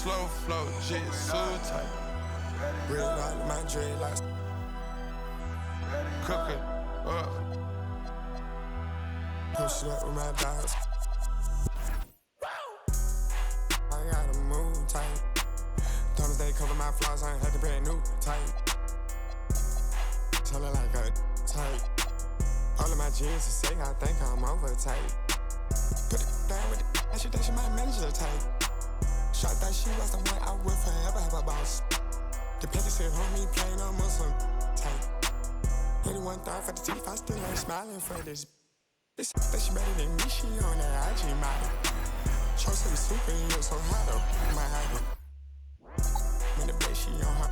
slow flow, jitsu type. Red light, my dreadlocks. Cooking up. Push it up with my dogs. I gotta move tight. Thomas, they cover my flaws, I ain't had to brand new tight. Tell her like a tight. All of my jeans to say I think I'm over tight. Put it down with the she think she might manage the tight. Shot that she was the one I would forever have a boss. The paper said, homie, plain on Muslim tight. 81 thought for the teeth, I still ain't smiling for this. This that she better than me, she on that IG model. Chose to be super and you so hot up my idol. When the base she on her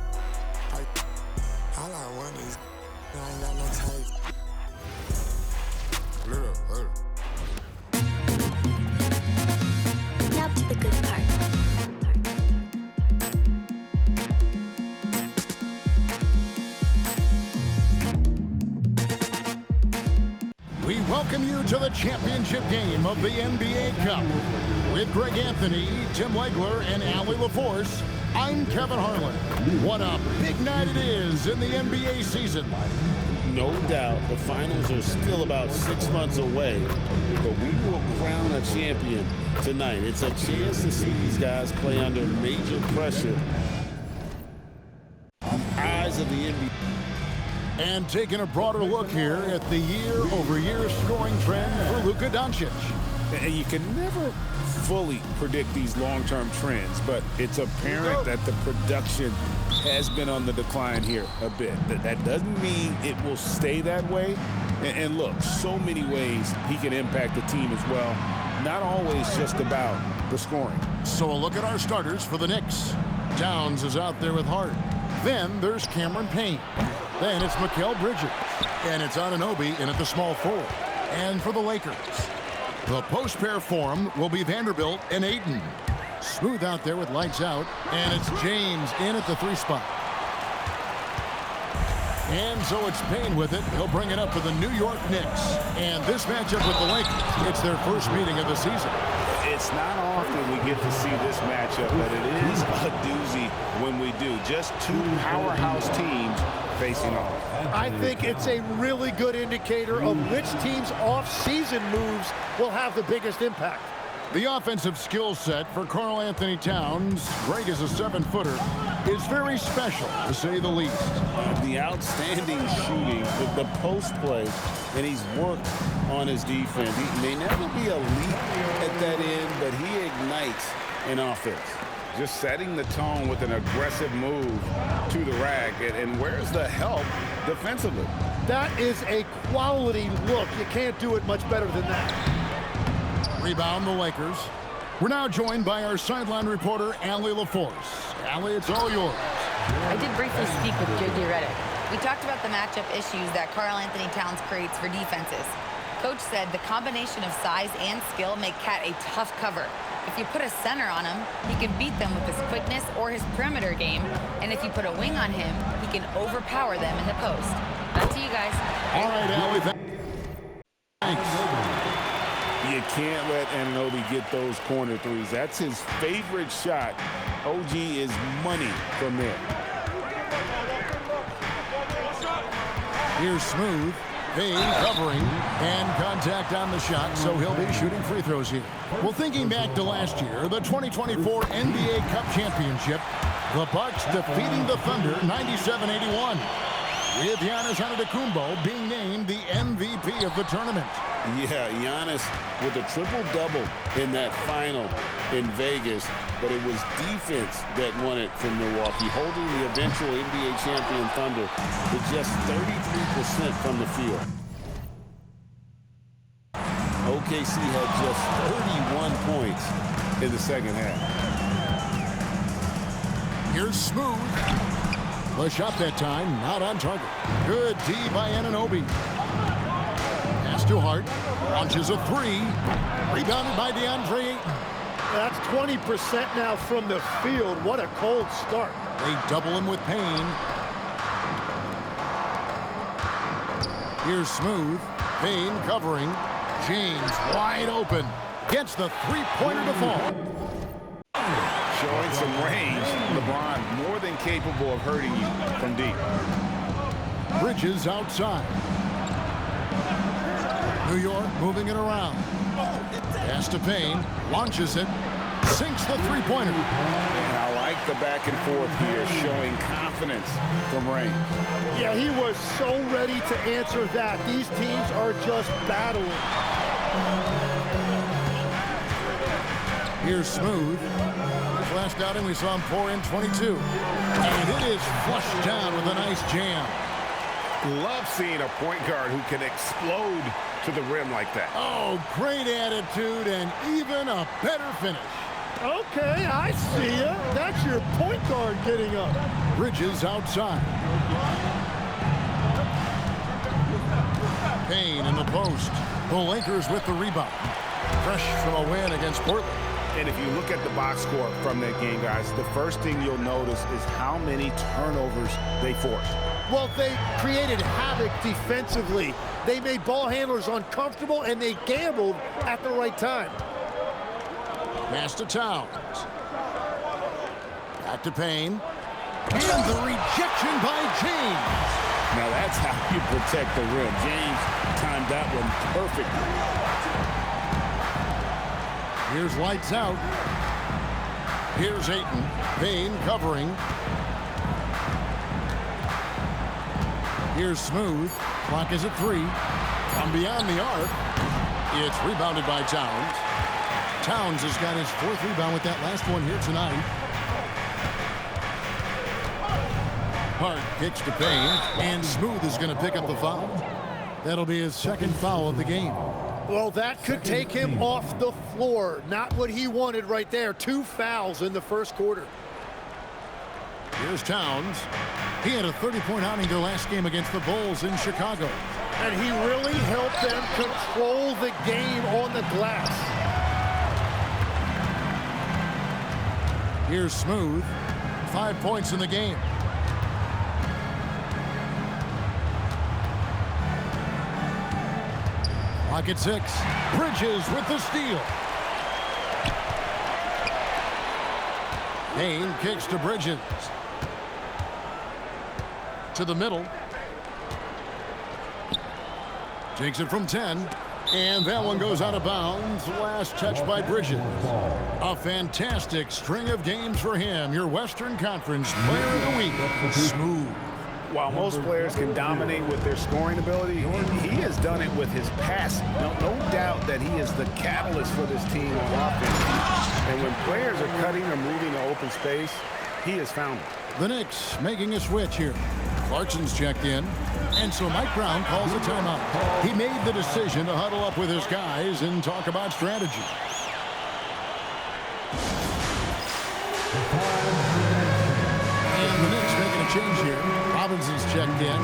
like, all I want is I ain't got no type. Now to the good part. We welcome you to the championship game of the NBA Cup. With Greg Anthony, Tim Legler, and Allie LaForce, I'm Kevin Harlan. What a big night it is in the NBA season. No doubt, the finals are still about 6 months away, but we will crown a champion tonight. It's a chance to see these guys play under major pressure. Eyes of the NBA. And taking a broader look here at the year-over-year scoring trend for Luka Doncic. And you can never fully predict these long-term trends, but it's apparent that the production has been on the decline here a bit. That doesn't mean it will stay that way. And look, so many ways he can impact the team as well. Not always just about the scoring. So a look at our starters for the Knicks. Towns is out there with Hart. Then there's Cameron Payne. Then it's Mikal Bridges. And it's Anunoby in at the small forward. And for the Lakers, the post pair form will be Vanderbilt and Ayton. Smooth out there with lights out. And it's James in at the 3 spot. And so it's Payne with it. He'll bring it up for the New York Knicks. And this matchup with the Lakers, it's their first meeting of the season. It's not often we get to see this matchup, but it is a doozy when we do. Just two powerhouse teams facing off. I think it's a really good indicator of which team's off-season moves will have the biggest impact. The offensive skill set for Karl Anthony Towns, great as a 7-footer, is very special, to say the least. The outstanding shooting, the post play, and he's worked on his defense. He may never be elite at that end, but he ignites an offense. Just setting the tone with an aggressive move to the rack. And where's the help defensively? That is a quality look. You can't do it much better than that. Rebound the Lakers. We're now joined by our sideline reporter, Allie LaForce. Allie, it's all yours. I did briefly speak with J.J. Redick. We talked about the matchup issues that Karl Anthony Towns creates for defenses. Coach said the combination of size and skill make Cat a tough cover. If you put a center on him, he can beat them with his quickness or his perimeter game. And if you put a wing on him, he can overpower them in the post. Back to you guys. All right, Allie. Thanks. You can't let Anunoby get those corner threes. That's his favorite shot. OG is money from there. Here's Smooth. Payne covering, and contact on the shot, so he'll be shooting free throws here. Well, thinking back to last year, the 2024 NBA Cup Championship, the Bucks defeating the Thunder 97-81, with Giannis Antetokounmpo being named the MVP of the tournament. Yeah, Giannis with a triple-double in that final in Vegas, but it was defense that won it from Milwaukee, holding the eventual NBA champion Thunder to just 33% from the field. OKC had just 31 points in the second half. Here's Smooth. The shot that time, not on target. Good D by Anunoby. Pass to Hart. Launches a 3. Rebounded by DeAndre Ayton. That's 20% now from the field. What a cold start. They double him with Payne. Here's Smooth. Payne covering. James wide open. Gets the 3-pointer to fall. Showing some range, LeBron more than capable of hurting you from deep. Bridges outside. New York moving it around. Pass to Payne, launches it, sinks the three-pointer. And I like the back and forth here, showing confidence from range. Yeah, he was so ready to answer that. These teams are just battling. Here's Smooth. His last outing, we saw him pour in 22. And it is flushed down with a nice jam. Love seeing a point guard who can explode to the rim like that. Oh, great attitude and even a better finish. Okay, I see ya. That's your point guard getting up. Bridges outside. Payne in the post. The Lakers with the rebound. Fresh from a win against Portland. And if you look at the box score from that game, guys, the first thing you'll notice is how many turnovers they forced. Well, they created havoc defensively. They made ball handlers uncomfortable, and they gambled at the right time. Pass to Towns. Back to Payne. And the rejection by James. Now that's how you protect the rim. James timed that one perfectly. Here's lights out. Here's Ayton. Payne covering. Here's Smooth. Clock is at 3. From beyond the arc. It's rebounded by Towns. Towns has got his 4th rebound with that last one here tonight. Hart kicks to Payne, and Smooth is going to pick up the foul. That'll be his 2nd foul of the game. Well, that could take him off the floor. Not what he wanted right there. 2 fouls in the first quarter. Here's Towns. He had a 30-point outing their last game against the Bulls in Chicago. And he really helped them control the game on the glass. Here's Smooth. 5 points in the game. Clock at 6. Bridges with the steal. Payne kicks to Bridges. To the middle. Takes it from 10. And that one goes out of bounds. Last touch by Bridges. A fantastic string of games for him. Your Western Conference Player of the Week. Smooth. While most players can dominate with their scoring ability, he has done it with his passing. No doubt that he is the catalyst for this team on offense. And when players are cutting or moving to open space, he has found it. The Knicks making a switch here. Clarkson's checked in. And so Mike Brown calls a timeout. He made the decision to huddle up with his guys and talk about strategy. And the Knicks making a change here. Robinson's checked in.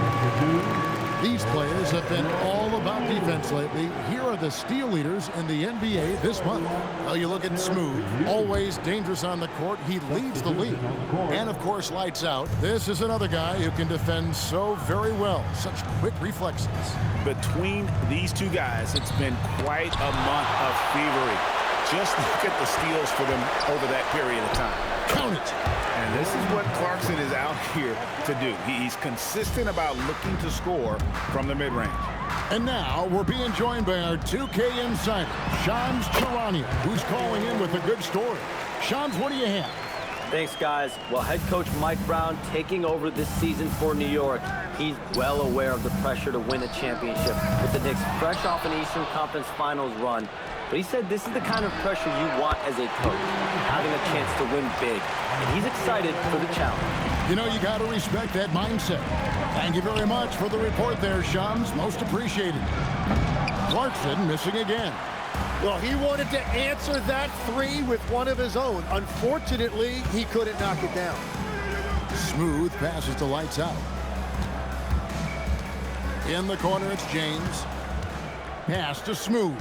These players have been all about defense lately. Here are the steal leaders in the NBA this month. Well, you look at Smooth, always dangerous on the court. He leads the league. And, of course, lights out. This is another guy who can defend so very well. Such quick reflexes. Between these two guys, it's been quite a month of thievery. Just look at the steals for them over that period of time. Count it. And this is what Clarkson is out here to do. He's consistent about looking to score from the mid-range. And now we're being joined by our 2K insider, Shams Charania, who's calling in with a good story. Shams, what do you have? Thanks, guys. Well, head coach Mike Brown taking over this season for New York. He's well aware of the pressure to win a championship with the Knicks fresh off an Eastern Conference Finals run. But he said this is the kind of pressure you want as a coach, having a chance to win big. And he's excited for the challenge. You know, you got to respect that mindset. Thank you very much for the report there, Shams. Most appreciated. Clarkson missing again. Well, he wanted to answer that 3 with one of his own. Unfortunately, he couldn't knock it down. Smooth passes to lights out. In the corner, it's James. Pass to Smooth.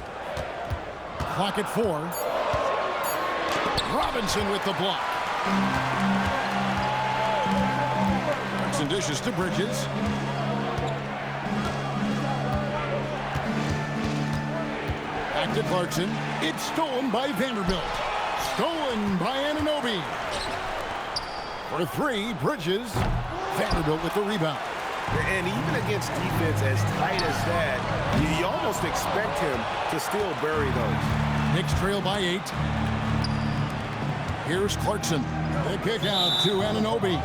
Clock at 4. Robinson with the block. Clarkson dishes to Bridges. Back to Clarkson. It's stolen by Vanderbilt. Stolen by Anunoby. For three, Bridges. Vanderbilt with the rebound. And even against defense as tight as that, you almost expect him to still bury those. Knicks trail by 8. Here's Clarkson. They kick out to Anunoby.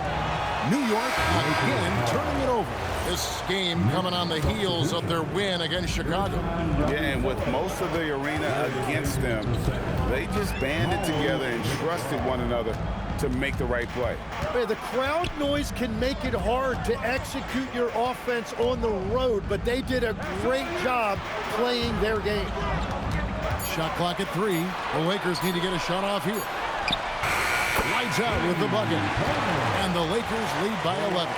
New York again turning it over. This game coming on the heels of their win against Chicago. Yeah, and with most of the arena against them, they just banded together and trusted one another to make the right play. Yeah, the crowd noise can make it hard to execute your offense on the road, but they did a great job playing their game. Shot clock at 3. The Lakers need to get a shot off here. Lights out with the bucket. And the Lakers lead by 11.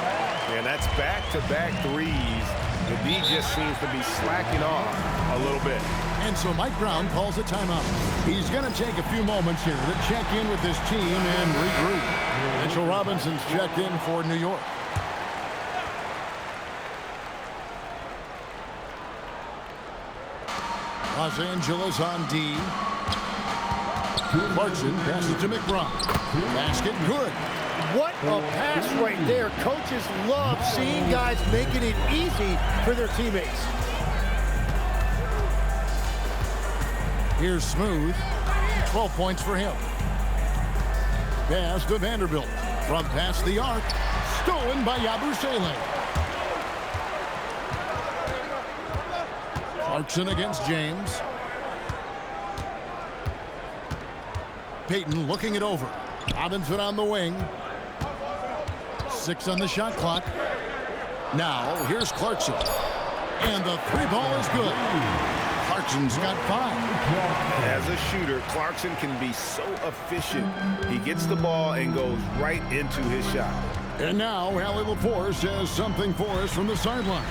And that's back-to-back threes. The D just seems to be slacking off a little bit. And so Mike Brown calls a timeout. He's going to take a few moments here to check in with his team and regroup. Mitchell Robinson's checked in for New York. Los Angeles on D. Clarkson passes to McBride. Basket good. What a pass right there. Coaches love seeing guys making it easy for their teammates. Here's Smooth. 12 points for him. Pass to Vanderbilt. From past the arc. Stolen by Yabusele. Clarkson against James. Payton looking it over. Robinson on the wing. 6 on the shot clock. Now, here's Clarkson. And the three ball is good. Clarkson's got 5. As a shooter, Clarkson can be so efficient. He gets the ball and goes right into his shot. And now, Allie LaForce has something for us from the sideline.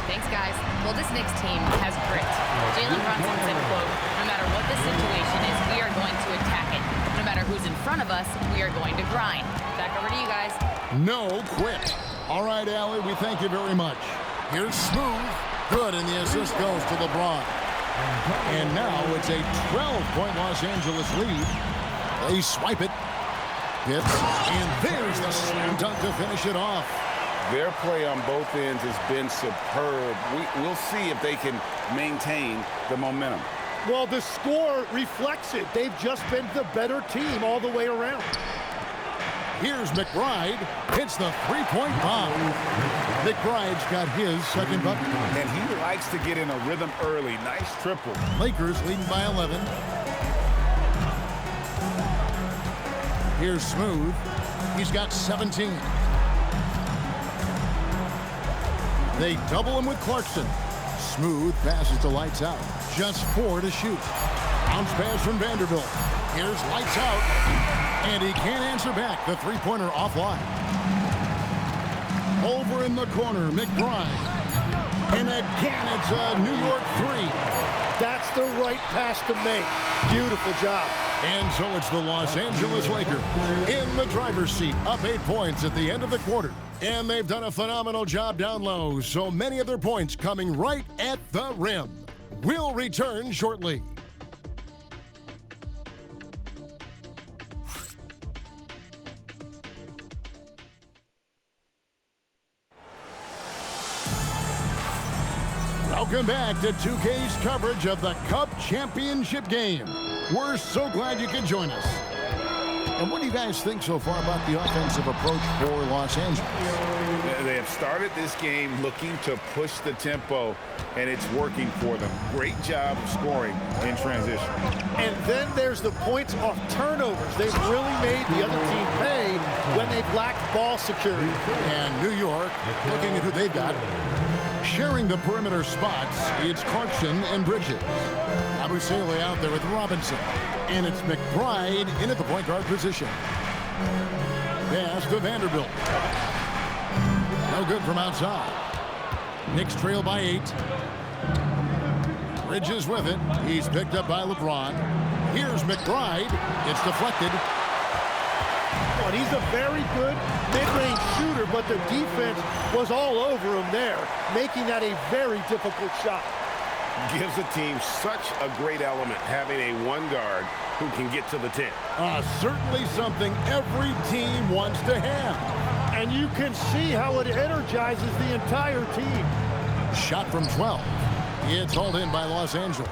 Thanks, guys. Well, this Knicks team has grit. Jalen Brunson said, quote, "No matter what the situation is, we are going to attack it. No matter who's in front of us, we are going to grind." Back over to you guys. No quit. All right, Allie, we thank you very much. Here's Smooth. Good, and the assist goes to LeBron. And now it's a 12-point Los Angeles lead. They swipe it. Hits. And there's the slam dunk to finish it off. Their play on both ends has been superb. We'll see if they can maintain the momentum. Well, the score reflects it. They've just been the better team all the way around. Here's McBride. Hits the three-point bomb. McBride's got his second bucket. And he likes to get in a rhythm early. Nice triple. Lakers leading by 11. Here's Smooth. He's got 17. They double him with Clarkson. Smooth passes to Lights Out. Just 4 to shoot. Bounce pass from Vanderbilt. Here's Lights Out. And he can't answer back. The three-pointer offline. Over in the corner, McBride. And again, it's a New York 3. That's the right pass to make. Beautiful job. And so it's the Los Angeles Lakers in the driver's seat, up 8 points at the end of the quarter. And they've done a phenomenal job down low, so many of their points coming right at the rim. We'll return shortly. Welcome back to 2K's coverage of the Cup Championship game. We're so glad you could join us. And what do you guys think so far about the offensive approach for Los Angeles? They have started this game looking to push the tempo, and it's working for them. Great job of scoring in transition. And then there's the points off turnovers. They've really made the other team pay when they've lacked ball security. And New York, looking at who they've got, sharing the perimeter spots, it's Clarkson and Bridges. Yabusele out there with Robinson. And it's McBride in at the point guard position. Pass to Vanderbilt. No good from outside. Knicks trail by 8. Bridges with it. He's picked up by LeBron. Here's McBride. It's deflected. And he's a very good mid-range shooter, but the defense was all over him there, making that a very difficult shot. Gives the team such a great element having a one guard who can get to the 10. Certainly something every team wants to have. And you can see how it energizes the entire team. Shot from 12. It's hauled in by Los Angeles.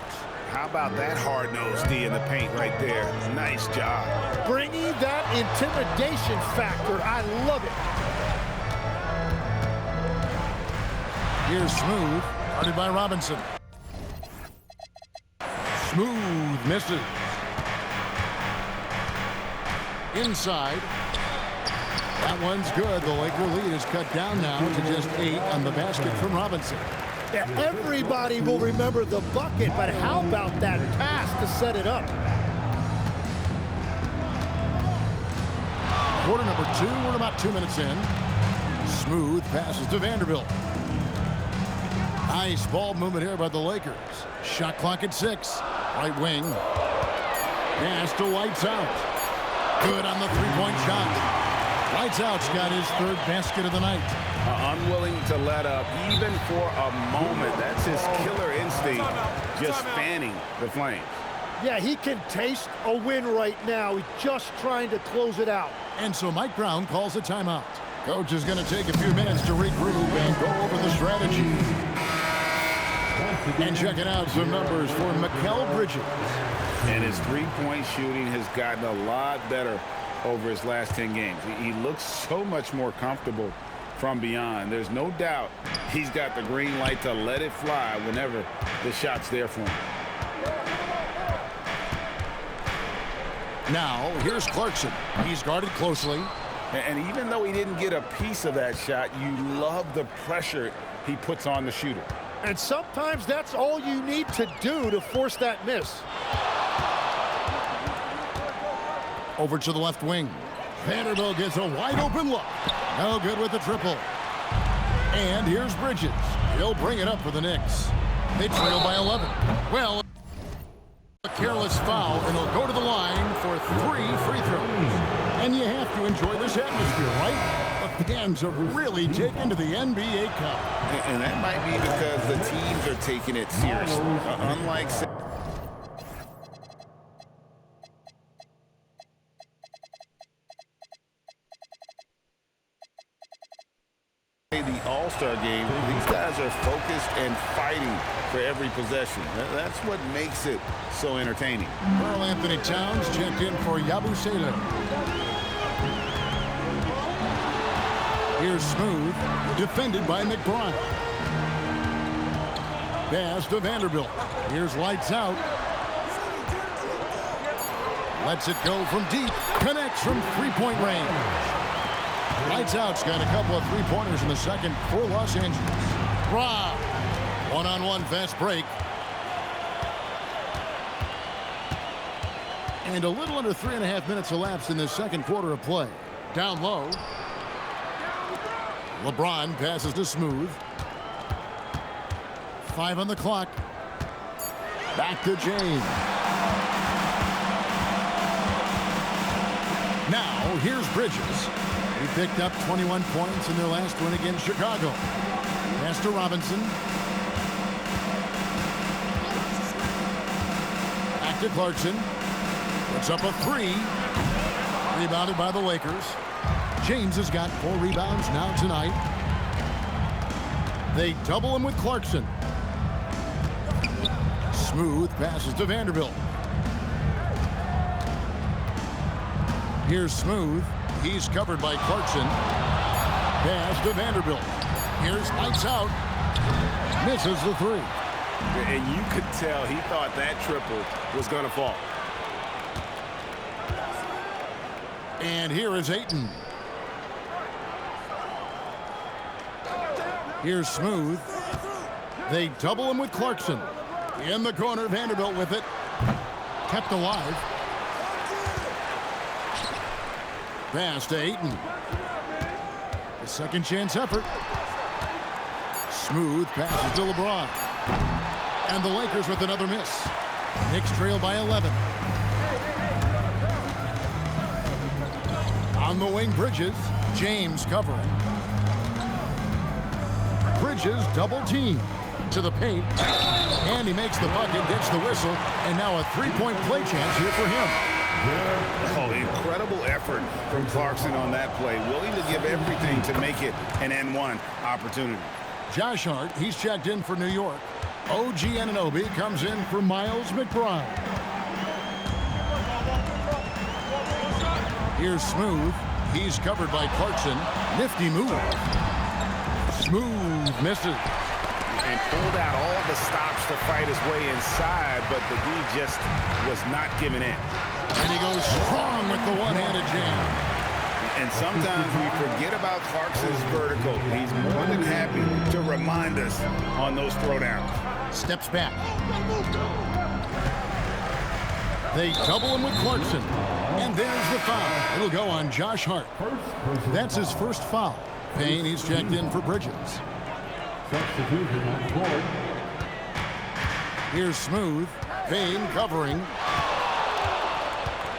How about that hard-nosed D in the paint right there? Nice job. Bringing that intimidation factor. I love it. Here's Smooth, guarded by Robinson. Smooth misses. Inside. That one's good. The Laker lead is cut down now to just 8 on the basket from Robinson. Yeah, everybody will remember the bucket, but how about that pass to set it up? Quarter number 2, we're about 2 minutes in. Smooth passes to Vanderbilt. Nice ball movement here by the Lakers. Shot clock at 6. Right wing. Pass to Lights Out. Good on the three-point shot. Lights Out's got his 3rd basket of the night. Unwilling to let up even for a moment. That's his killer instinct, just fanning the flames. Yeah, he can taste a win right now. He's just trying to close it out. And so Mike Brown calls a timeout. Coach is going to take a few minutes to regroup and go over the strategy. And checking out some numbers for Mikal Bridges. And his three-point shooting has gotten a lot better over his last 10 games. He looks so much more comfortable from beyond. There's no doubt he's got the green light to let it fly whenever the shot's there for him. Now, here's Clarkson. He's guarded closely. And even though he didn't get a piece of that shot, you love the pressure he puts on the shooter. And sometimes that's all you need to do to force that miss. Over to the left wing. Vanderbilt gets a wide-open look. No good with the triple. And here's Bridges. He'll bring it up for the Knicks. They trail by 11. Well, a careless foul, and he'll go to the line for 3 free throws. And you have to enjoy this atmosphere, right? The fans are really taken to the NBA Cup. And that might be because the teams are taking it seriously. Unlike the All-Star game, these guys are focused and fighting for every possession. That's what makes it so entertaining. Karl Anthony Towns checked in for Yabusele. Here's Smooth, defended by McBride. Pass to Vanderbilt. Here's Lights Out. Lets it go from deep. Connects from three-point range. Lights Out's got a couple of three-pointers in the second for Los Angeles. Rob. One-on-one fast break. And a little under 3.5 minutes elapsed in the second quarter of play. Down low. LeBron passes to Smooth. 5 on the clock. Back to James. Now, here's Bridges. He picked up 21 points in their last win against Chicago. Pass to Robinson. Back to Clarkson. Puts up a 3. Rebounded by the Lakers. James has got 4 rebounds now tonight. They double him with Clarkson. Smooth passes to Vanderbilt. Here's Smooth. He's covered by Clarkson. Pass to Vanderbilt. Here's Lights Out. Misses the 3. And you could tell he thought that triple was going to fall. And here is Ayton. Here's Smooth. They double him with Clarkson. In the corner, Vanderbilt with it. Kept alive. Pass to Ayton. A second chance effort. Smooth passes to LeBron. And the Lakers with another miss. Knicks trail by 11. On the wing, Bridges. James covering. Bridges double team to the paint. And he makes the bucket, gets the whistle, and now a three-point play chance here for him. Oh, incredible effort from Clarkson on that play. Willing to give everything to make it an N1 opportunity. Josh Hart, he's checked in for New York. OG Anunoby comes in for Miles McBride. Here's Smooth. He's covered by Clarkson. Nifty move. Smooth misses. And pulled out all the stops to fight his way inside, but the D just was not giving in. And he goes strong with the one-handed jam. And sometimes we forget about Clarkson's vertical. He's more than happy to remind us on those throwdowns. Steps back. They double him with Clarkson. And there's the foul. It'll go on Josh Hart. That's his first foul. Payne, he's checked in for Bridges. Substitution on court. Here's Smooth. Payne covering.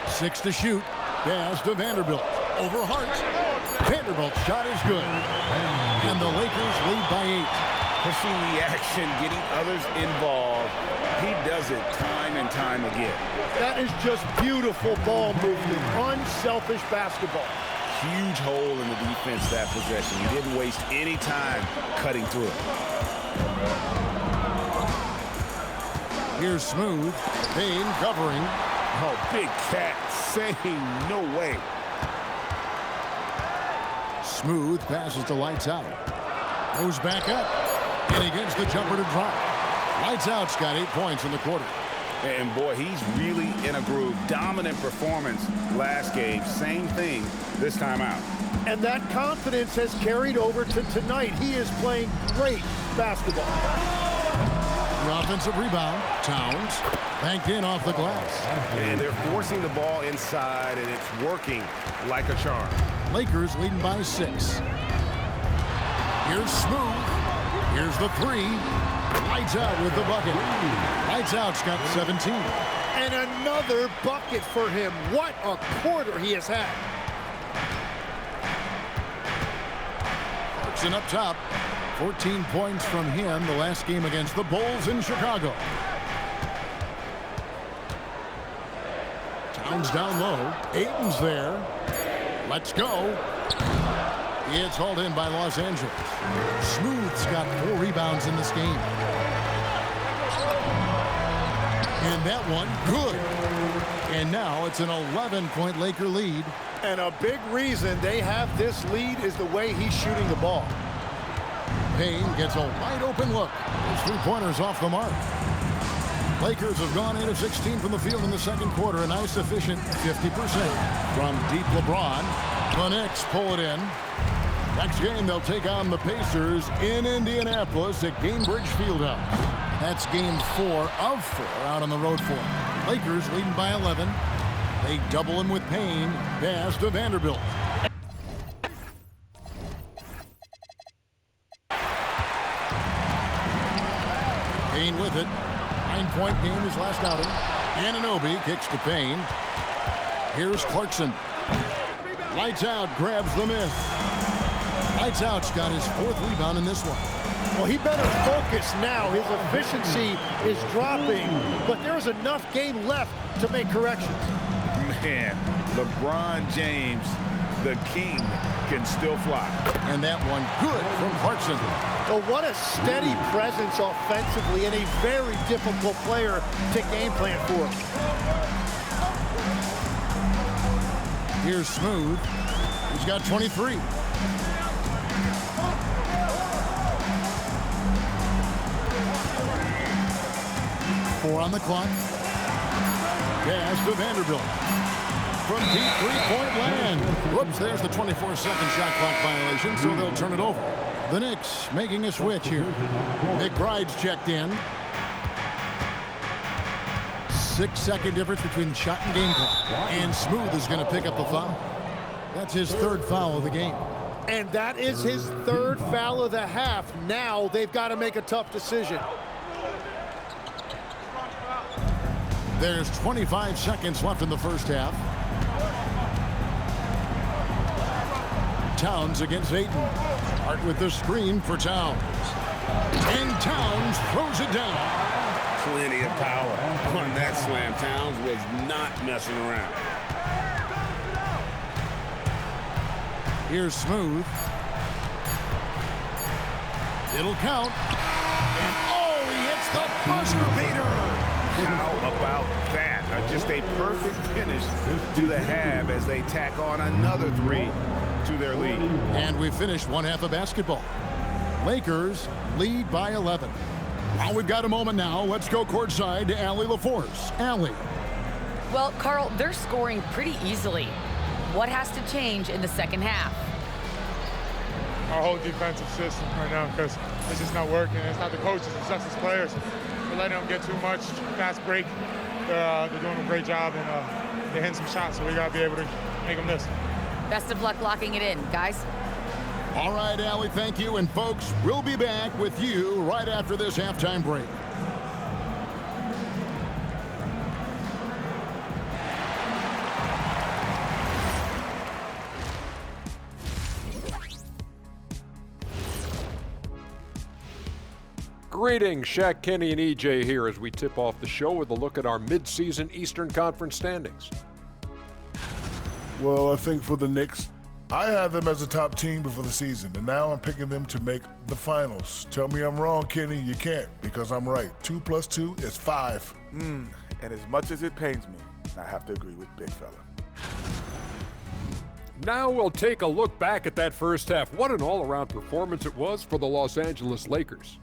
6 to shoot. Pass to Vanderbilt. Over Hart. Vanderbilt's shot is good. And the Lakers lead by 8. Pushing the action, getting others involved. He does it time and time again. That is just beautiful ball movement. Unselfish basketball. Huge hole in the defense that possession. He didn't waste any time cutting through it. Here's Smooth. Payne covering. Oh, Big Cat saying no way. Smooth passes to Lights Out. Goes back up. And he gets the jumper to drop. Lights Out's got 8 points in the quarter. And boy, he's really in a groove. Dominant performance last game. Same thing this time out. And that confidence has carried over to tonight. He is playing great basketball. The offensive rebound. Towns banked in off the glass. And they're forcing the ball inside, and it's working like a charm. Lakers leading by 6. Here's Smooth. Here's the 3. Lights Out with the bucket. Lights Out's got 17. And another bucket for him. What a quarter he has had. Clarkson up top. 14 points from him the last game against the Bulls in Chicago. Towns down low. Ayton's there. Let's go. It's hauled in by Los Angeles. Smooth's got 4 rebounds in this game. And that one, good. And now it's an 11-point Laker lead. And a big reason they have this lead is the way he's shooting the ball. Payne gets a wide open look. His 3-pointers off the mark. Lakers have gone 8 of 16 from the field in the second quarter. A nice efficient 50% from deep LeBron. The Knicks pull it in. Next game, they'll take on the Pacers in Indianapolis at Gainbridge Fieldhouse. That's game 4 of 4 out on the road for them. Lakers leading by 11. They double him with Payne. Pass to Vanderbilt. Payne with it. 9-point game his last outing. Anunoby kicks to Payne. Here's Clarkson. Lights Out grabs the miss. Lights Out's got his 4th rebound in this one. Well, he better focus now. His efficiency is dropping, but there's enough game left to make corrections. Man, LeBron James, the king, can still fly. And that one good from Clarkson. Well, what a steady presence offensively and a very difficult player to game plan for. Here's Smooth. He's got 23. Four on the clock. Pass to Vanderbilt. From deep 3-point land. Whoops, there's the 24-second shot clock violation, so they'll turn it over. The Knicks making a switch here. McBride's checked in. 6-second difference between shot and game clock. And Smooth is going to pick up the foul. That's his 3rd foul of the game. And that is his 3rd foul of the half. Now they've got to make a tough decision. There's 25 seconds left in the first half. Towns against Ayton. Hart with the screen for Towns. And Towns throws it down. Plenty of power on that slam. Towns was not messing around. Here's Smooth. It'll count. And oh, he hits the buzzer beater. How about that? Just a perfect finish to the half as they tack on another 3 to their lead. And we finished one half of basketball. Lakers lead by 11. Well, we've got a moment now. Let's go courtside to Allie LaForce. Allie. Well, Carl, they're scoring pretty easily. What has to change in the second half? Our whole defensive system right now, because it's just not working. It's not the coaches, it's us as players. We're letting them get too much fast break. They're doing a great job, and they're hitting some shots, so we got to be able to make them miss. Best of luck locking it in, guys. All right, Allie, thank you. And, folks, we'll be back with you right after this halftime break. Greetings, Shaq, Kenny, and EJ here as we tip off the show with a look at our midseason Eastern Conference standings. Well, I think for the Knicks, I had them as a top team before the season, and now I'm picking them to make the finals. Tell me I'm wrong, Kenny. You can't, because I'm right. 2 + 2 is 5. And as much as it pains me, I have to agree with Big Fella. Now we'll take a look back at that first half. What an all-around performance it was for the Los Angeles Lakers.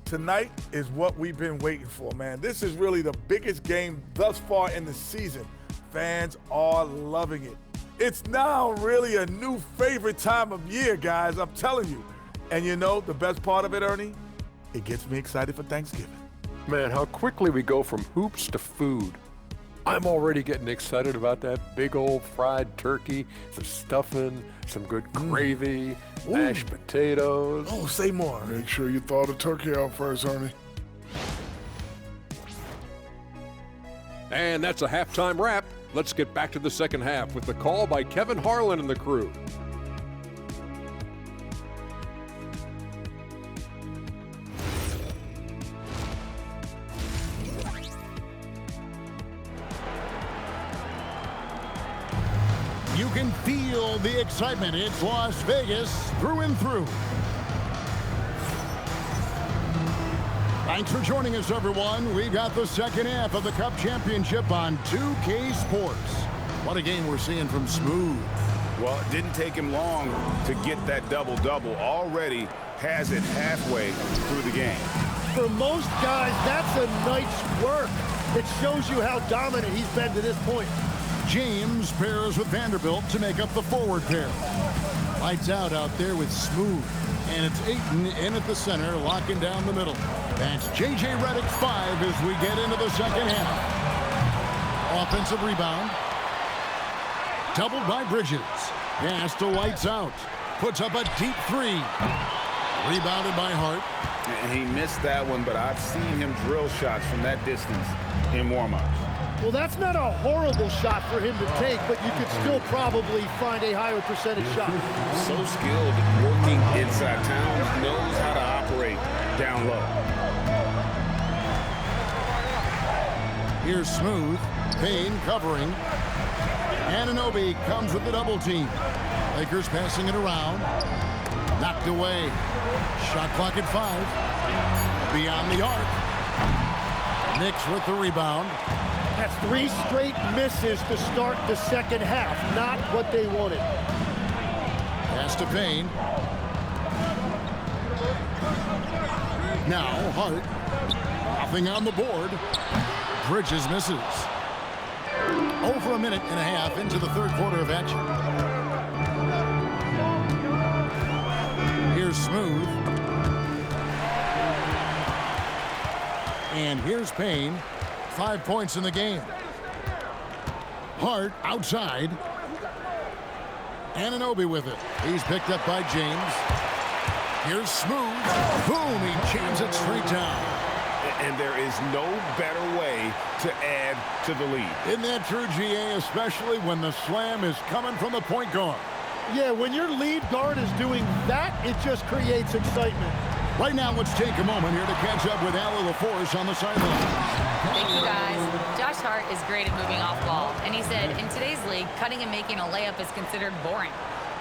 Tonight is what we've been waiting for, man. This is really the biggest game thus far in the season. Fans are loving it. It's now really a new favorite time of year, guys, I'm telling you. And you know, the best part of it, Ernie? It gets me excited for Thanksgiving. Man, how quickly we go from hoops to food. I'm already getting excited about that big old fried turkey, some stuffing, some good gravy, mashed potatoes. Oh, say more. Make sure you thaw the turkey out first, Ernie. And that's a halftime wrap. Let's get back to the second half with the call by Kevin Harlan and the crew. You can feel the excitement. It's Las Vegas through and through. Thanks for joining us, everyone. We got the second half of the Cup Championship on 2K Sports. What a game we're seeing from Smooth. Well, it didn't take him long to get that double-double. Already has it halfway through the game. For most guys, that's a night's work. It shows you how dominant he's been to this point. James pairs with Vanderbilt to make up the forward pair. Lights out there with Smooth. And it's Ayton in at the center, locking down the middle. That's J.J. Redick 5 as we get into the second half. Offensive rebound. Doubled by Bridges. Pass to Lights out. Puts up a deep 3. Rebounded by Hart. And he missed that one, but I've seen him drill shots from that distance in warm-ups. Well, that's not a horrible shot for him to take, but you could still probably find a higher percentage shot. So skilled working inside. Towns knows how to operate down low. Here's Smooth. Payne covering. Anunoby comes with the double team. Lakers passing it around. Knocked away. Shot clock at 5. Beyond the arc. Knicks with the rebound. That's 3 straight misses to start the second half. Not what they wanted. Pass to Payne. Now Hart. Nothing on the board. Bridges misses. Over a minute and a half into the third quarter of action. Here's Smooth. And here's Payne. 5 points in the game. Hart outside. Anunoby with it. He's picked up by James. Here's Smooth. Boom, he jams it straight down. And there is no better way to add to the lead. Isn't that true, GA, especially when the slam is coming from the point guard? Yeah, when your lead guard is doing that, it just creates excitement. Right now, let's take a moment here to catch up with Allie LaForce on the sideline. Thank you, guys. Josh Hart is great at moving off ball, and he said, in today's league, cutting and making a layup is considered boring.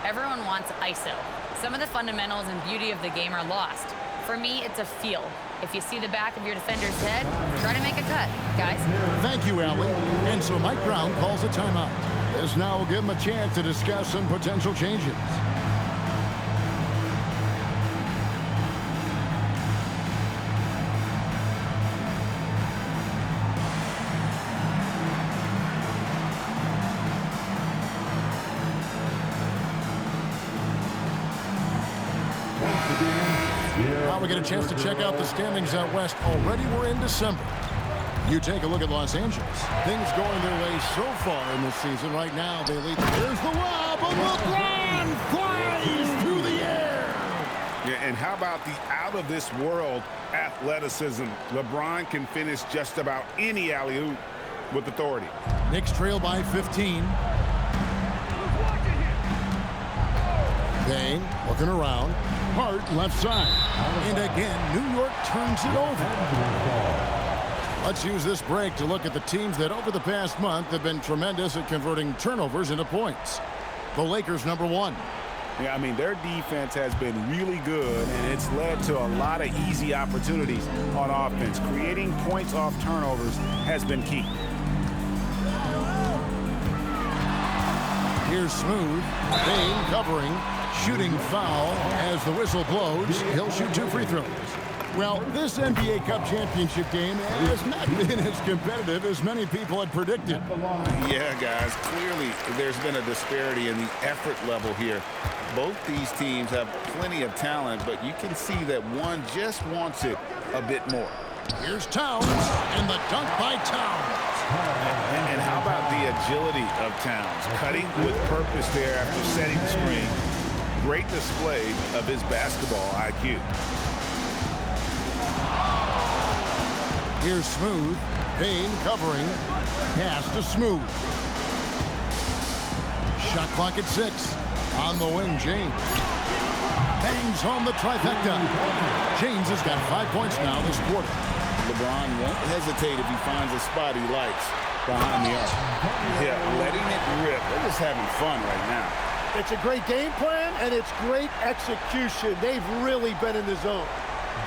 Everyone wants ISO. Some of the fundamentals and beauty of the game are lost. For me, it's a feel. If you see the back of your defender's head, try to make a cut, guys. Thank you, Allie. And so Mike Brown calls a timeout. This now will give him a chance to discuss some potential changes. Now we get a chance to check out the standings out west. Already we're in December. You take a look at Los Angeles. Things going their way so far in this season. Right now, they lead. Here's the lob, and LeBron flies through the air. Yeah, and how about the out-of-this-world athleticism? LeBron can finish just about any alley-oop with authority. Knicks trail by 15. Payne looking around. Hart left side. And again, New York turns it over. Let's use this break to look at the teams that over the past month have been tremendous at converting turnovers into points. The Lakers, number 1. Yeah, I mean, their defense has been really good, and it's led to a lot of easy opportunities on offense. Creating points off turnovers has been key. Here's Smooth. Payne covering. Shooting foul as the whistle blows. He'll shoot 2 free throws. Well, this NBA Cup championship game has not been as competitive as many people had predicted. Yeah, guys, clearly there's been a disparity in the effort level here. Both these teams have plenty of talent, but you can see that one just wants it a bit more. Here's Towns, and the dunk by Towns. And how about the agility of Towns? Cutting with purpose there after setting the screen. Great display of his basketball IQ. Here's Smooth. Payne covering. Pass to Smooth. Shot clock at 6. On the wing, James. Bangs home the trifecta. James has got 5 points now this quarter. LeBron won't hesitate if he finds a spot he likes behind the arc. Yeah, letting it rip. They're just having fun right now. It's a great game plan, and it's great execution. They've really been in the zone.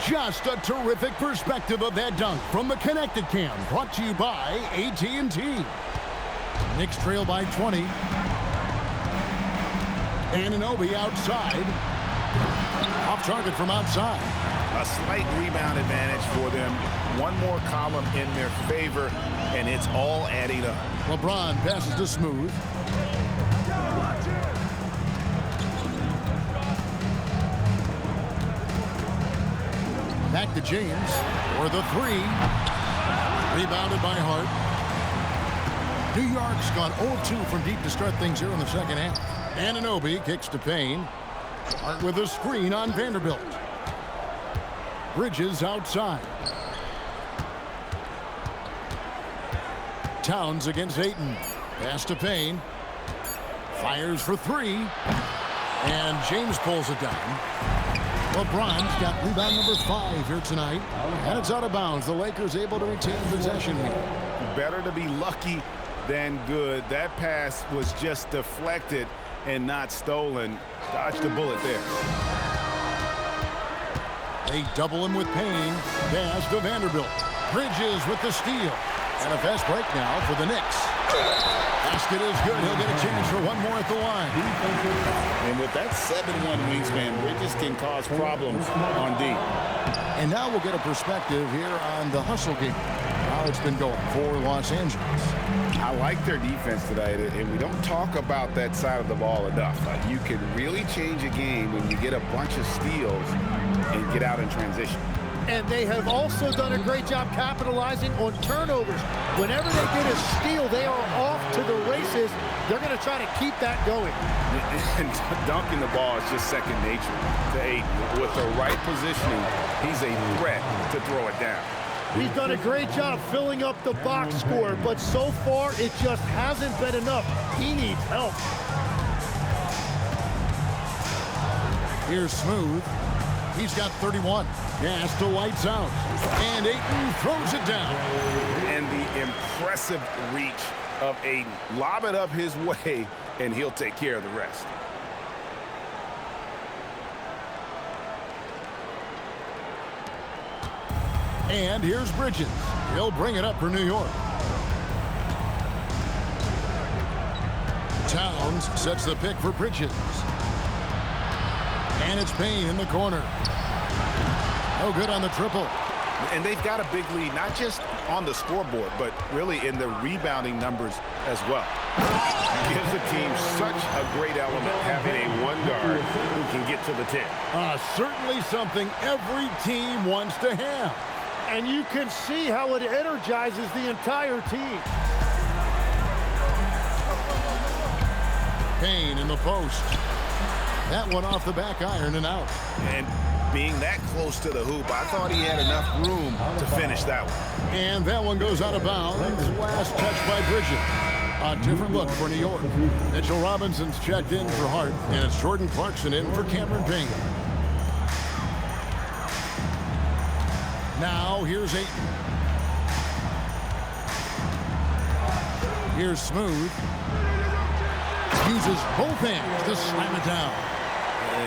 Just a terrific perspective of that dunk from the Connected Cam, brought to you by AT&T. Knicks trail by 20. Anunoby outside. Off target from outside. A slight rebound advantage for them. One more column in their favor, and it's all adding up. LeBron passes to Smooth. Back to James for the 3. Rebounded by Hart. New York's gone 0-2 from deep to start things here in the second half. Anunoby kicks to Payne. Hart with a screen on Vanderbilt. Bridges outside. Towns against Ayton. Pass to Payne. Fires for 3. And James pulls it down. LeBron's got rebound number 5 here tonight. And it's out of bounds. The Lakers able to retain possession here. Better to be lucky than good. That pass was just deflected and not stolen. Dodged a bullet there. They double him with Payne. Pass to Vanderbilt. Bridges with the steal. And a fast break now for the Knicks. Basket is good. He'll get a chance for one more at the line. And with that 7'1" wingspan, Bridges can cause problems on D. And now we'll get a perspective here on the hustle game. How it's been going for Los Angeles. I like their defense tonight, and we don't talk about that side of the ball enough. You can really change a game when you get a bunch of steals and get out in transition. And they have also done a great job capitalizing on turnovers. Whenever they get a steal, they are off to the races. They're going to try to keep that going. And dunking the ball is just second nature to Ayton. With the right positioning, he's a threat to throw it down. He's done a great job filling up the box score, but so far it just hasn't been enough. He needs help. Here's Smooth. He's got 31. Pass to lights out. And Ayton throws it down. And the impressive reach of Ayton. Lob it up his way, and he'll take care of the rest. And here's Bridges. He'll bring it up for New York. Towns sets the pick for Bridges. And it's Payne in the corner. No good on the triple. And they've got a big lead, not just on the scoreboard, but really in the rebounding numbers as well. Gives the team such a great element having a one guard who can get to the 10. Certainly something every team wants to have. And you can see how it energizes the entire team. Payne in the post. That one off the back iron and out. And being that close to the hoop, I thought he had enough room to finish that one. And that one goes out of bounds. Last touch by Bridges. A different look for New York. Mitchell Robinson's checked in for Hart, and it's Jordan Clarkson in for Cameron Payne. Now here's Ayton. Here's Smooth. Uses both hands to slam it down.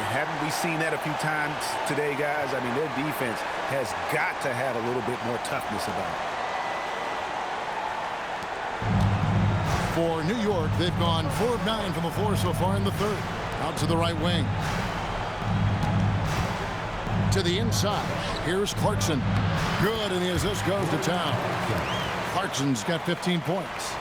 Haven't we seen that a few times today, guys? I mean, their defense has got to have a little bit more toughness about it. For New York, they've gone 4 of 9 from the floor so far in the third. Out to the right wing. To the inside. Here's Clarkson. Good, and the assist goes to Town. Clarkson's got 15 points.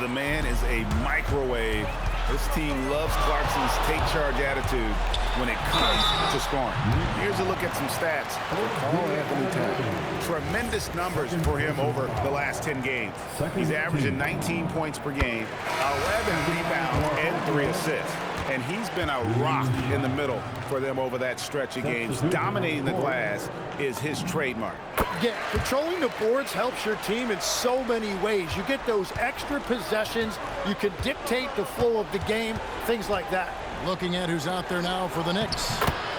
The man is a microwave. This team loves Clarkson's take-charge attitude when it comes to scoring. Here's a look at some stats for Carl Anthony Towns. Tremendous numbers for him over the last 10 games. He's averaging 19 points per game, 11 rebounds, and 3 assists. And he's been a rock in the middle for them over that stretch of games. Dominating the glass is his trademark. Yeah, controlling the boards helps your team in so many ways. You get those extra possessions. You can dictate the flow of the game, things like that. Looking at who's out there now for the Knicks.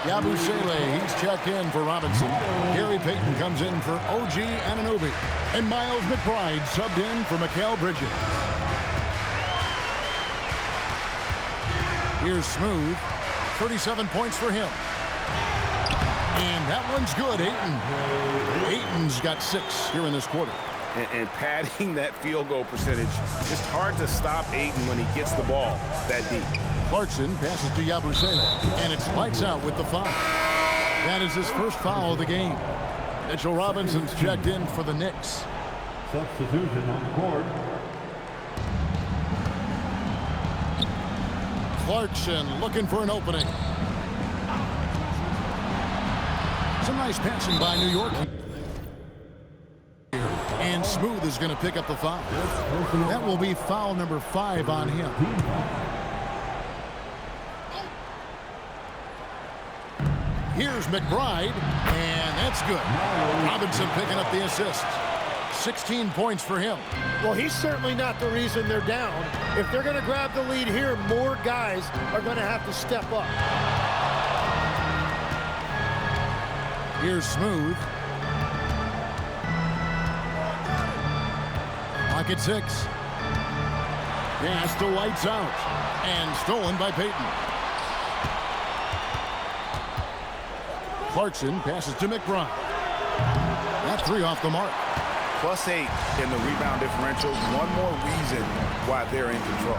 Yabusele, he's checked in for Robinson. Gary Payton comes in for OG Anunoby. And Miles McBride subbed in for Mikal Bridges. Here's Smooth. 37 points for him. And that one's good, Ayton. Ayton's got 6 here in this quarter. And padding that field goal percentage, it's hard to stop Ayton when he gets the ball that deep. Clarkson passes to Yabusele, and it's lights out with the foul. That is his first foul of the game. Mitchell Robinson's checked in for the Knicks. Substitution on the court. Clarkson looking for an opening. Some nice passing by New York. And Smooth is going to pick up the foul. That will be foul number 5 on him. Here's McBride, and that's good. Robinson picking up the assist. 16 points for him. Well, he's certainly not the reason they're down. If they're going to grab the lead here, more guys are going to have to step up. Here's Smooth. Clock at 6. Pass to lights out. And stolen by Payton. Clarkson passes to McBride. That 3 off the mark. +8 in the rebound differential. One more reason why they're in control.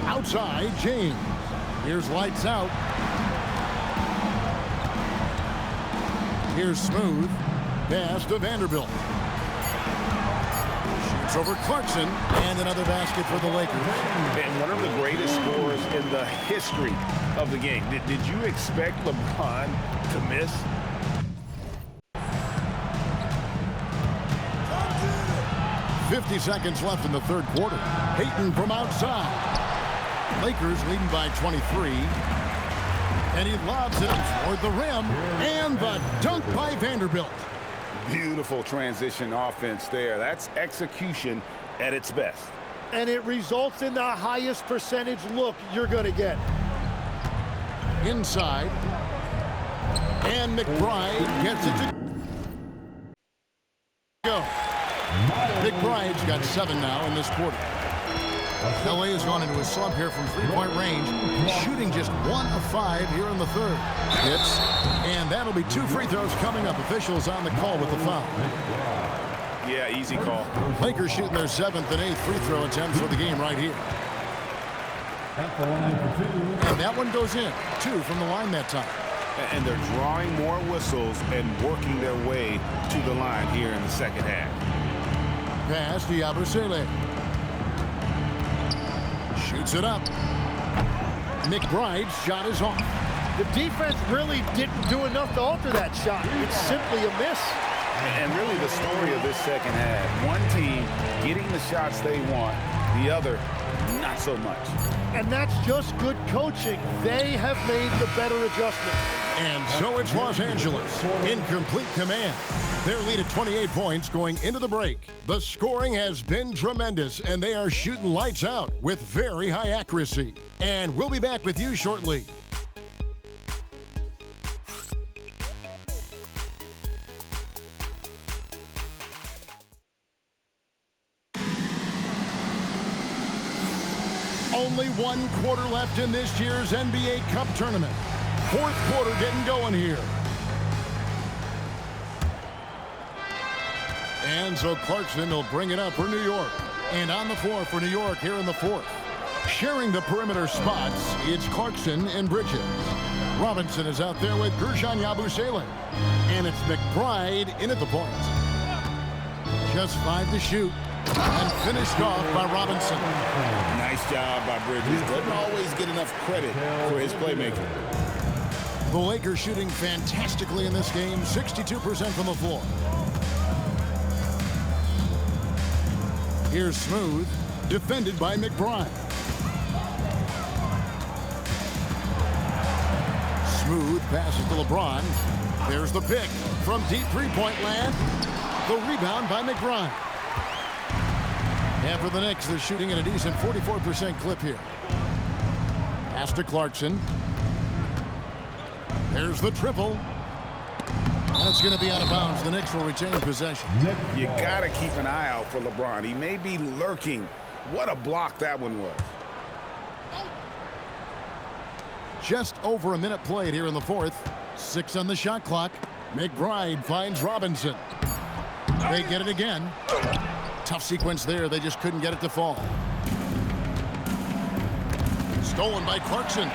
Outside, James. Here's lights out. Here's Smooth. Pass to Vanderbilt. Shoots over Clarkson. And another basket for the Lakers. And one of the greatest scorers in the history of the game. Did you expect LeBron to miss? .50 seconds left in the third quarter. Payton from outside. Lakers leading by 23. And he lobs it toward the rim. And the dunk by Vanderbilt. Beautiful transition offense there. That's execution at its best. And it results in the highest percentage look you're going to get. Inside. And McBride gets it to go. McBride's got 7 now in this quarter. LA has gone into a slump here from three-point range, shooting just 1 of 5 here in the third. Hits, and that'll be 2 free throws coming up. Officials on the call with the foul. Yeah, easy call. Lakers shooting their 7th and 8th free throw attempts for the game right here. And that one goes in. 2 from the line that time. And they're drawing more whistles and working their way to the line here in the second half. Pass to Yabusele. Shoots it up. McBride's shot is off. The defense really didn't do enough to alter that shot. It's simply a miss. And really the story of this second half. One team getting the shots they want, the other not so much. And that's just good coaching. They have made the better adjustment. And so it's Los Angeles in complete command. Their lead at 28 points going into the break. The scoring has been tremendous, and they are shooting lights out with very high accuracy. And we'll be back with you shortly. Only 1 quarter left in this year's NBA Cup tournament. 4th quarter getting going here. And so Clarkson will bring it up for New York. And on the floor for New York here in the 4th. Sharing the perimeter spots, it's Clarkson and Bridges. Robinson is out there with Gershon Yabusele. And it's McBride in at the point. Just 5 to shoot. And finished off by Robinson. Nice job by Bridges. Doesn't always get enough credit for his playmaking. The Lakers shooting fantastically in this game, 62% from the floor. Here's Smooth, defended by McBride. Smooth passes to LeBron. There's the pick from deep three-point land. The rebound by McBride. And for the Knicks, they're shooting at a decent 44% clip here. Pass to Clarkson. There's the triple. That's going to be out of bounds. The Knicks will retain possession. You got to keep an eye out for LeBron. He may be lurking. What a block that one was. Just over a minute played here in the 4th. 6 on the shot clock. McBride finds Robinson. They get it again. Tough sequence there. They just couldn't get it to fall. Stolen by Clarkson.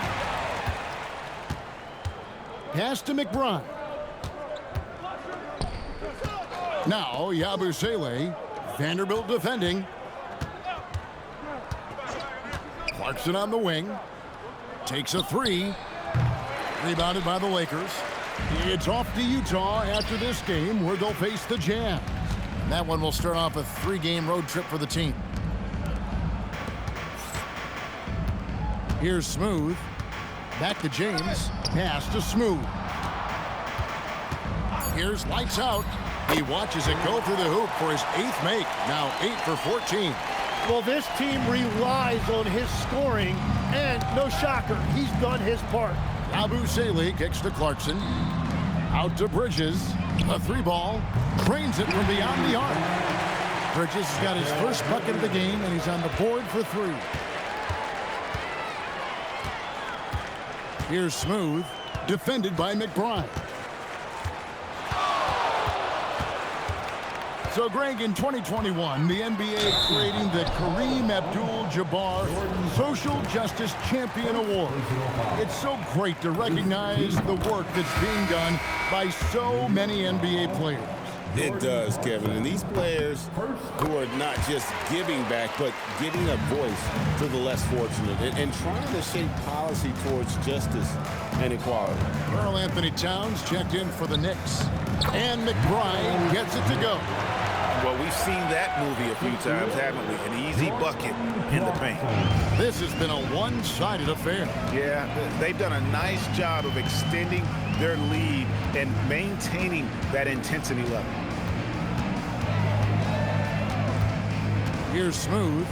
Pass to McBride. Now Yabusele. Vanderbilt defending. Clarkson on the wing. Takes a 3. Rebounded by the Lakers. It's off to Utah after this game where they'll face the Jazz. That one will start off a 3-game road trip for the team. Here's Smooth. Back to James. Pass to Smooth. Here's Lights Out. He watches it go through the hoop for his 8th make. Now 8 for 14. Well, this team relies on his scoring, and no shocker, he's done his part. Yabusele kicks to Clarkson. Out to Bridges. A 3-ball. Drains it from beyond the arc. Bridges has got his first bucket of the game, and he's on the board for 3. Here's Smooth, defended by McBride. So, Greg, in 2021, the NBA creating the Kareem Abdul-Jabbar Social Justice Champion Award. It's so great to recognize the work that's being done by so many NBA players. It does, Kevin. And these players who are not just giving back, but giving a voice to the less fortunate and trying to shape policy towards justice and equality. Karl Anthony Towns checked in for the Knicks. And McBride gets it to go. Well, we've seen that movie a few times, haven't we? An easy bucket in the paint. This has been a one-sided affair. Yeah, they've done a nice job of extending their lead and maintaining that intensity level. Here's Smooth.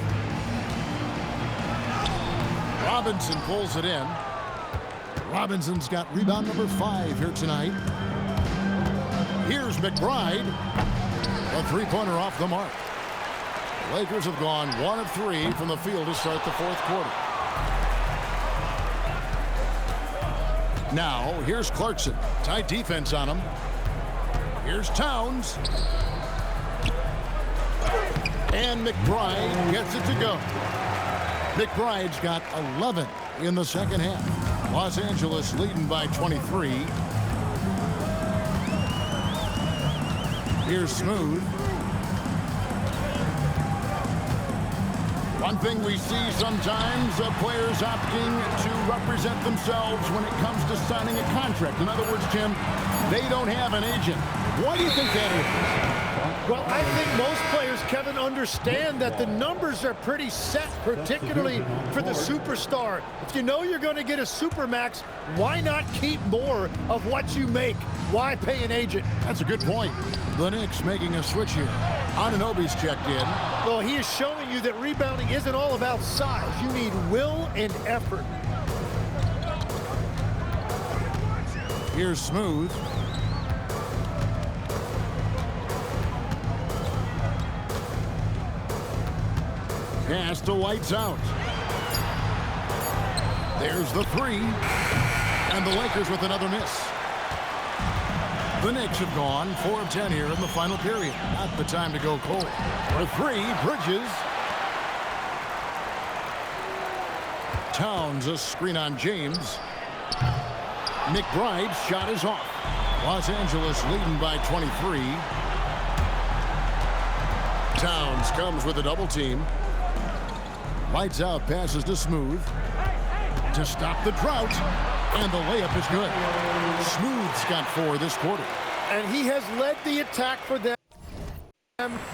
Robinson pulls it in. Robinson's got rebound number 5 here tonight. Here's McBride. A three-pointer off the mark. The Lakers have gone 1 of 3 from the field to start the fourth quarter. Now, here's Clarkson. Tight defense on him. Here's Towns. And McBride gets it to go. McBride's got 11 in the second half. Los Angeles leading by 23. Here's Smooth. One thing we see sometimes, players opting to represent themselves when it comes to signing a contract. In other words, Jim, they don't have an agent. Why do you think that is? Well, I think most players, Kevin, understand that the numbers are pretty set, particularly for the superstar. If you know you're going to get a supermax, why not keep more of what you make? Why pay an agent? That's a good point. The Knicks making a switch here. Anunoby's checked in. Well, he is showing you that rebounding isn't all about size. You need will and effort. Here's Smooth. Pass to White's out. There's the 3. And the Lakers with another miss. The Knicks have gone 4 of 10 here in the final period. Not the time to go cold. For 3, Bridges. Towns, a screen on James. McBride's shot is off. Los Angeles leading by 23. Towns comes with a double team. Lights out, passes to Smooth. To stop the drought. And the layup is good. Smooth's got 4 this quarter. And he has led the attack for them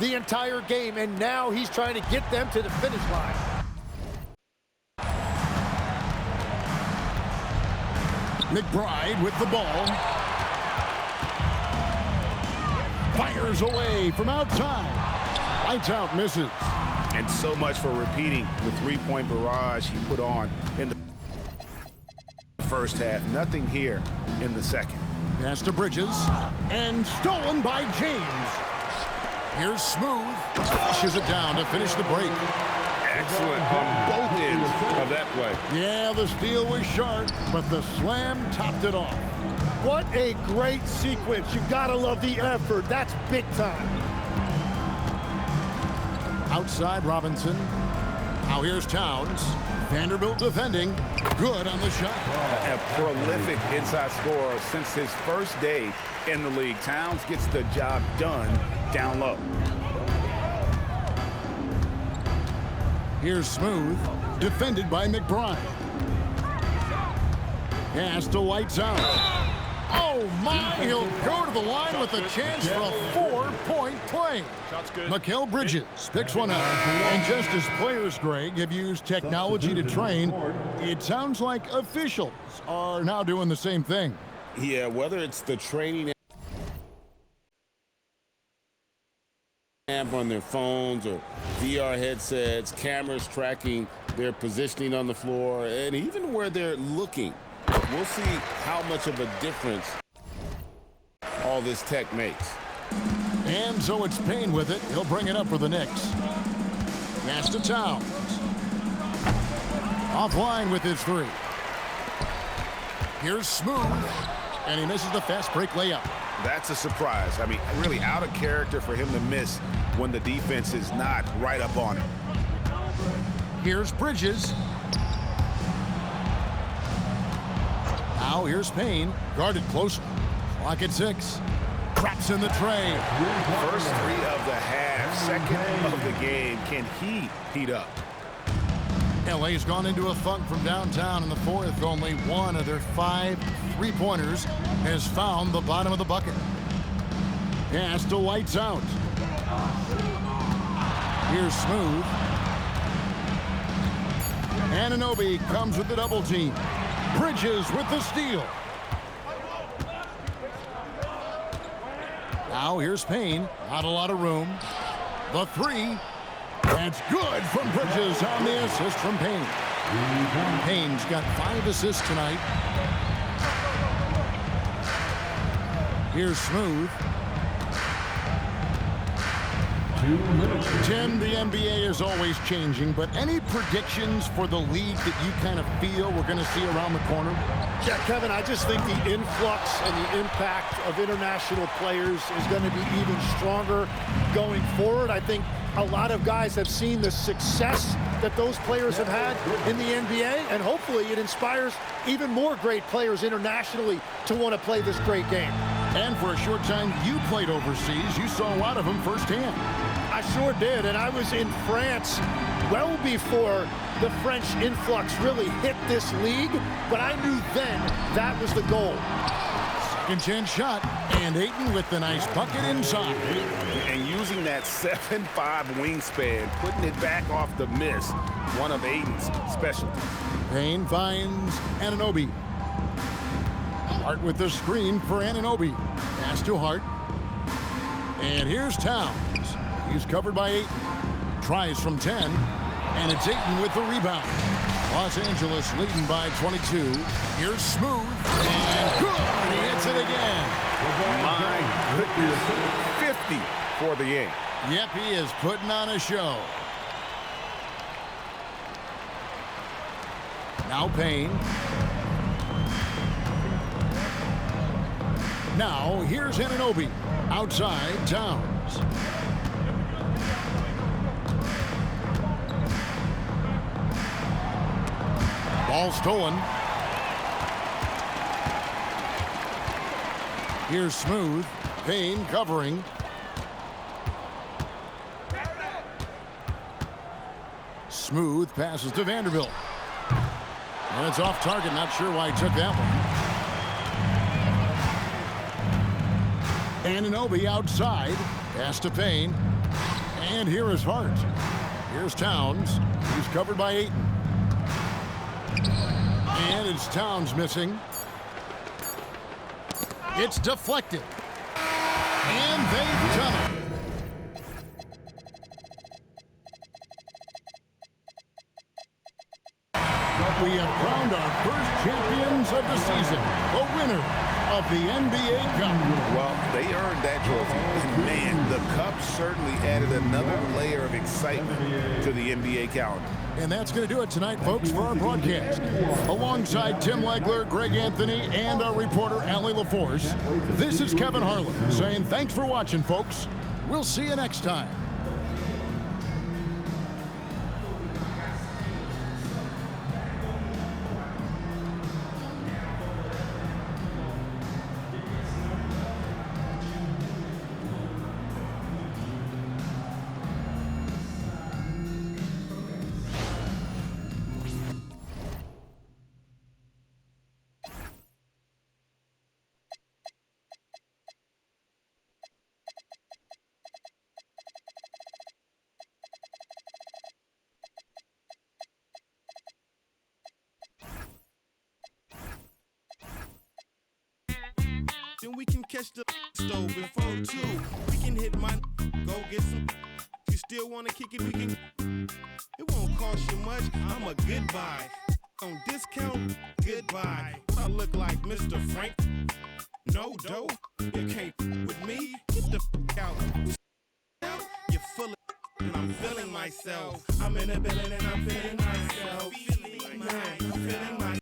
the entire game, and now he's trying to get them to the finish line. McBride with the ball. Fires away from outside. Lights out, misses. And so much for repeating the three-point barrage he put on in the first half. Nothing here in the second. Pass to Bridges. And stolen by James. Here's Smooth. Flushes it down to finish the break. Excellent on both ends of that play. Yeah, the steal was sharp, but the slam topped it off. What a great sequence. You've got to love the effort. That's big time. Outside Robinson. Now here's Towns. Vanderbilt defending. Good on the shot. A prolific inside scorer since his first day in the league. Towns gets the job done down low. Here's Smooth. Defended by McBride. Pass to White's out. Oh, my. He'll go to the line with a chance for a 4-point play. Mikal Bridges picks one up. And just as players, Greg, have used technology to train, it sounds like officials are now doing the same thing. Yeah, whether it's the training app on their phones or VR headsets, cameras tracking their positioning on the floor, and even where they're looking. We'll see how much of a difference all this tech makes. And so it's Payne with it. He'll bring it up for the Knicks. Pass to Towns. Offline with his 3. Here's Smooth. And he misses the fast break layup. That's a surprise. I mean, really out of character for him to miss when the defense is not right up on him. Here's Bridges. Now here's Payne. Guarded close. Clock at 6. Traps in the tray. First 3 of the half. Second of the game. Can he heat up? LA's gone into a funk from downtown in the fourth. Only one of their 5 3-pointers has found the bottom of the bucket. Pass to White's out. Here's Smooth. Anunoby comes with the double team. Bridges with the steal. Now here's Payne. Not a lot of room. The 3. That's good from Bridges on the assist from Payne. Payne's got 5 assists tonight. Here's Smooth. Tim, the NBA is always changing, but any predictions for the league that you kind of feel we're going to see around the corner? Yeah, Kevin, I just think the influx and the impact of international players is going to be even stronger going forward. I think a lot of guys have seen the success that those players have had in the NBA, and hopefully it inspires even more great players internationally to want to play this great game. And for a short time, you played overseas. You saw a lot of them firsthand. I sure did, and I was in France well before the French influx really hit this league, but I knew then that was the goal. Second chance shot, and Ayton with the nice bucket inside. And using that 7'5" wingspan, putting it back off the miss, one of Ayton's specialties. Payne finds Anunoby. Hart with the screen for Anunoby. Pass to Hart. And here's Towns. He's covered by Ayton. Tries from 10. And it's Ayton with the rebound. Los Angeles leading by 22. Here's Smooth. And good! He hits it again. My goodness. 50 for the game. Yep, he is putting on a show. Now Payne. Now, here's Anunoby. Outside, Towns. Ball stolen. Here's Smooth. Payne covering. Smooth passes to Vanderbilt. And it's off target. Not sure why he took that one. Anunoby outside. Pass to Payne. And here is Hart. Here's Towns. He's covered by Ayton. And it's Towns missing. It's deflected. And they've done it. We have crowned our first champions of the season, the winner of the NBA Cup. Well, they earned that trophy. And man, the Cup certainly added another layer of excitement to the NBA calendar. And that's going to do it tonight, folks, for our broadcast. Alongside Tim Legler, Greg Anthony, and our reporter, Allie LaForce, this is Kevin Harlan saying thanks for watching, folks. We'll see you next time. Then we can catch the stove before 2. We can hit my go get some. You still wanna kick it? We can. It won't cost you much. I'm a goodbye. On discount, goodbye. I look like Mr. Frank. No dough. You can't with me. Get the out. You're full of and I'm feeling myself. I'm in a building and I'm feeling myself. I'm feeling myself.